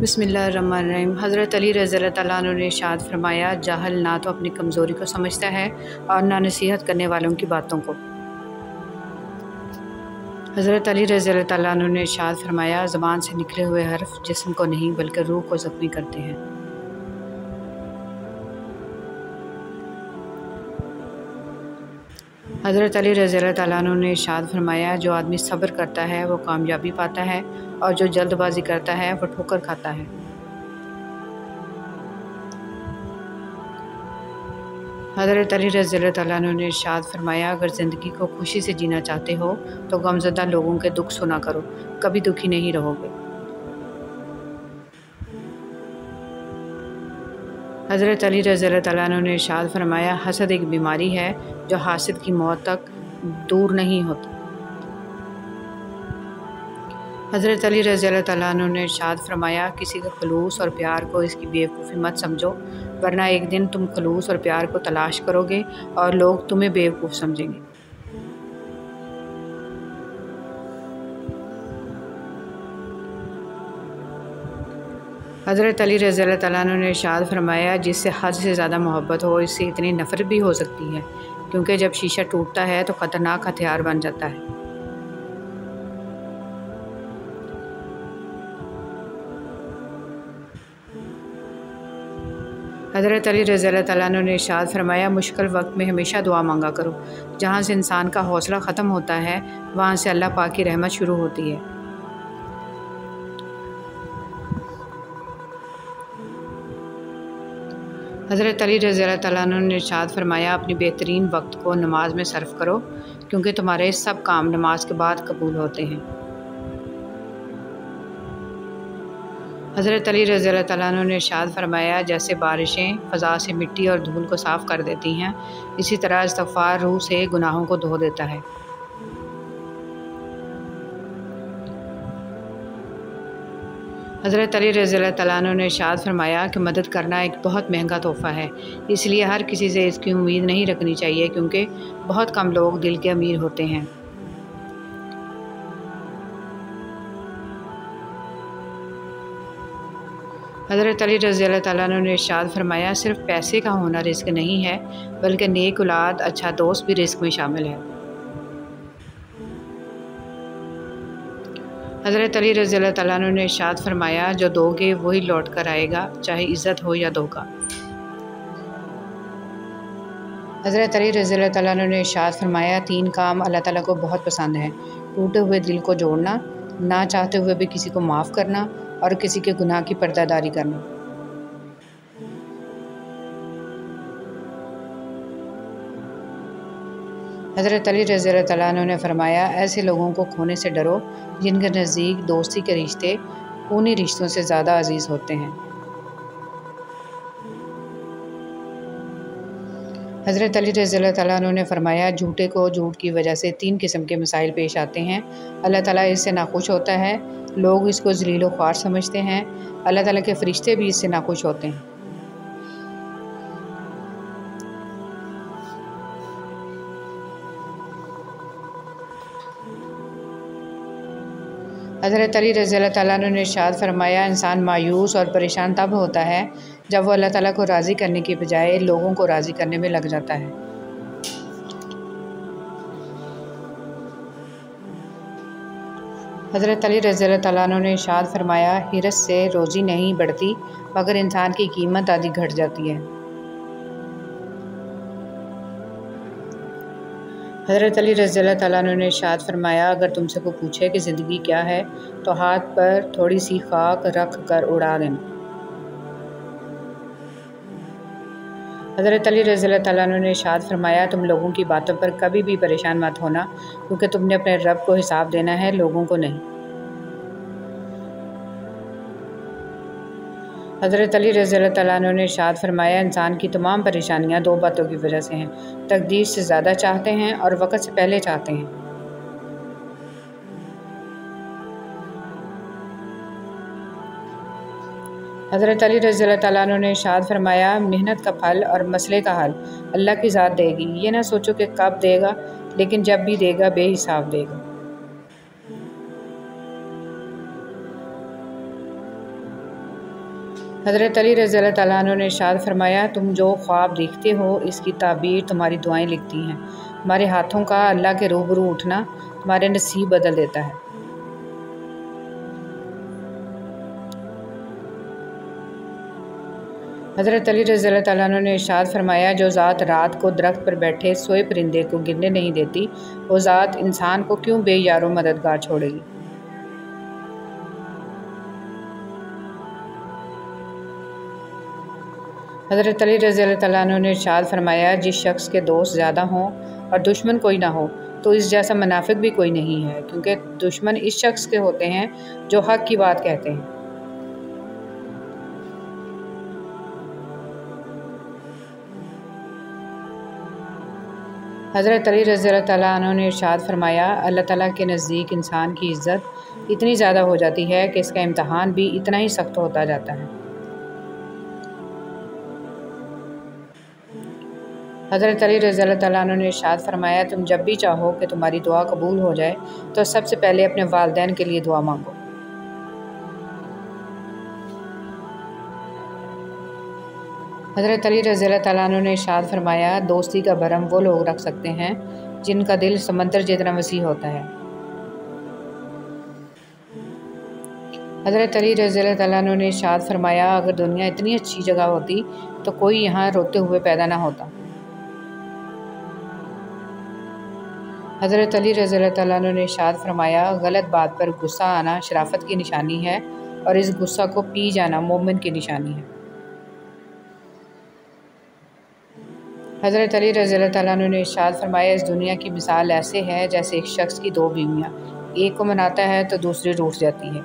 बिस्मिल्लाहिर्रहमानिर्रहीम। हज़रत अली रज़ियल्लाहु तआला अन्हु ने इरशाद फरमाया, जाहिल ना तो अपनी कमज़ोरी को समझता है और ना नसीहत करने वालों की बातों को। हज़रत अली रज़ियल्लाहु तआला अन्हु ने इरशाद फरमाया, ज़बान से निकले हुए हर्फ जिस्म को नहीं बल्कि रूह को ज़ख्मी करते हैं। हज़रत अली रज़ियल्लाहु तआला अन्हु ने इरशाद फरमाया, जो आदमी सब्र करता है वो कामयाबी पाता है और जो जल्दबाजी करता है वो ठोकर खाता है। हज़रत अली रज़ियल्लाहु तआला अन्हु ने इरशाद फरमाया, अगर ज़िंदगी को खुशी से जीना चाहते हो तो गमज़दा लोगों के दुख सुना करो, कभी दुखी नहीं रहोगे। हज़रत अली रज़ियल्लाहु तआला अन्हु ने इरशाद फरमाया, हसद एक बीमारी है जो हासिद की मौत तक दूर नहीं होती। हज़रत अली रज़ियल्लाहु तआला अन्हु ने इरशाद फरमाया, किसी के खलूस और प्यार को इसकी बेवकूफ़ी मत समझो, वरना एक दिन तुम खलूस और प्यार को तलाश करोगे और लोग तुम्हें बेवकूफ़ समझेंगे। हज़रत अली रज़ियल्लाहु तआला अन्हु ने इरशाद फरमाया, जिससे हद से ज़्यादा मोहब्बत हो इससे इतनी नफ़रत भी हो सकती है, क्योंकि जब शीशा टूटता है तो ख़तरनाक हथियार बन जाता है। हज़रत अली रज़ियल्लाहु तआला अन्हु ने इरशाद फरमाया, मुश्किल वक्त में हमेशा दुआ मांगा करो। जहाँ से इंसान का हौसला ख़त्म होता है वहाँ से अल्लाह पाक की रहमत शुरू होती है। हज़रत अली रज़ियल्लाहु तआला अन्हु ने इरशाद फरमाया, अपनी बेहतरीन वक्त को नमाज में सर्फ करो, क्योंकि तुम्हारे सब काम नमाज के बाद कबूल होते हैं। हज़रत अली रज़ियल्लाहु तआला अन्हु ने इरशाद फरमाया, जैसे बारिशें फ़ज़ा से मिट्टी और धूल को साफ़ कर देती हैं, इसी तरह इस्तिग़फ़ार रूह से गुनाहों को धो देता है। हज़रत अली रज़ियल्लाहु तआला अन्हु ने इरशाद फरमाया कि मदद करना एक बहुत महंगा तोहफ़ा है, इसलिए हर किसी से इसकी उम्मीद नहीं रखनी चाहिए, क्योंकि बहुत कम लोग दिल के अमीर होते हैं। हज़रत अली रज़ियल्लाहु तआला अन्हु ने इरशाद फरमाया, सिर्फ़ पैसे का होना रिज़्क़ नहीं है, बल्कि नेक औलाद, अच्छा दोस्त भी रिज़्क़ में शामिल है। हज़रत अली रज़ियल्लाहु तआला अन्हु ने इरशाद फरमाया, जो दोगे वही लौट कर आएगा, चाहे इज़्ज़त हो या धोखा। हज़रत अली रज़ियल्लाहु तआला अन्हु ने इरशाद फरमाया, 3 काम अल्लाह ताला को बहुत पसंद हैं, टूटे हुए दिल को जोड़ना, ना चाहते हुए भी किसी को माफ़ करना और किसी के गुनाह की पर्दादारी करना। हज़रत अली रज़ियल्लाहु तआला अन्हु ने फरमाया, ऐसे लोगों को खोने से डरो जिनके नज़दीक दोस्ती के रिश्ते खूनी रिश्तों से ज़्यादा अज़ीज़ होते हैं। हज़रत अली रज़ियल्लाहु तआला अन्हु ने फरमाया, झूठे को झूठ की वजह से 3 किस्म के मसाइल पेश आते हैं। अल्लाह ताला इससे नाखुश होता है, लोग इसको ज़लील व ख्वार समझते हैं, अल्लाह ताला के फ़रिश्ते भी इससे नाखुश होते हैं। हज़रत अली रज़ियल्लाहु तआला अन्हु ने इरशाद फरमाया, इंसान मायूस और परेशान तब होता है जब वो अल्लाह ताला को राज़ी करने की बजाय लोगों को राज़ी करने में लग जाता है। हज़रत अली रज़ियल्लाहु तआला अन्हु ने इरशाद फरमाया, हिरस से रोज़ी नहीं बढ़ती मगर इंसान की कीमत आधी घट जाती है। हज़रत अली रज़ियल्लाहु तआला अन्हु ने इरशाद फरमाया, अगर तुमसे कोई पूछे कि ज़िंदगी क्या है तो हाथ पर थोड़ी सी खाक रख कर उड़ा देना। हज़रत अली रज़ियल्लाहु तआला अन्हु ने इरशाद फरमाया, तुम लोगों की बातों पर कभी भी परेशान मत होना, क्योंकि तुमने अपने रब को हिसाब देना है, लोगों को नहीं। हज़रत अली रज़ियल्लाहु तआला अन्हु ने इरशाद फरमाया, इंसान की तमाम परेशानियाँ 2 बातों की वजह से हैं, तकदीर से ज़्यादा चाहते हैं और वक़्त से पहले चाहते हैं। हज़रत अली रज़ियल्लाहु तआला अन्हु ने इरशाद फरमाया, मेहनत का फल और मसले का हल अल्लाह की ज़ात देगी। ये ना सोचो कि कब देगा, लेकिन जब भी देगा बेहिसाब देगा। हज़रत अली रज़ी अल्लाह तआला अन्हु ने इरशाद फरमाया, तुम जो ख्वाब देखते हो इसकी ताबीर तुम्हारी दुआएं लिखती हैं। तुम्हारे हाथों का अल्लाह के रूबरू उठना तुम्हारे नसीब बदल देता है। हज़रत अली रज़ी अल्लाह तआला अन्हु ने इरशाद फरमाया, जो ज़ात रात को दरख्त पर बैठे सोए परिंदे को गिरने नहीं देती, वो ज़ात इंसान को क्यों बेयारो मददगार छोड़ेगी। हज़रत अली रज़ी अल्लाह तआला अन्हु ने इरशाद फरमाया, जिस शख्स के दोस्त ज़्यादा हों और दुश्मन कोई ना हो तो इस जैसा मुनाफिक भी कोई नहीं है, क्योंकि दुश्मन इस शख्स के होते हैं जो हक़ की बात कहते हैं। हज़रत अली रज़ी अल्लाह तआला अन्हु ने इरशाद फरमाया, अल्लाह ताला के नज़दीक इंसान की इज़्ज़त इतनी ज़्यादा हो जाती है कि इसका इम्तहान भी इतना ही सख्त होता जाता है। हज़रत अली रज़ी अल्लाह तआला अन्हु ने इरशाद फरमाया, तुम जब भी चाहो कि तुम्हारी दुआ कबूल हो जाए तो सबसे पहले अपने वालिदैन के लिए दुआ मांगो। हज़रत अली रज़ी अल्लाह तआला अन्हु ने इरशाद फरमाया, दोस्ती का भरम वो लोग रख सकते हैं जिनका दिल समंदर जितना वसी होता है। हज़रत अली रज़ी अल्लाह तआला अन्हु ने इरशाद फरमाया, अगर दुनिया इतनी अच्छी जगह होती तो कोई यहाँ रोते हुए पैदा ना होता। हज़रत अली रज़ी अल्लाह तआला अन्हु ने इरशाद फरमाया, गलत बात पर गुस्सा आना शराफत की निशानी है और इस गुस्सा को पी जाना मोमिन की निशानी है। हज़रत अली रज़ी अल्लाह तआला अन्हु ने इरशाद फरमाया, इस दुनिया की मिसाल ऐसे है जैसे एक शख्स की दो बीवियाँ, एक को मनाता है तो दूसरी रूठ जाती है।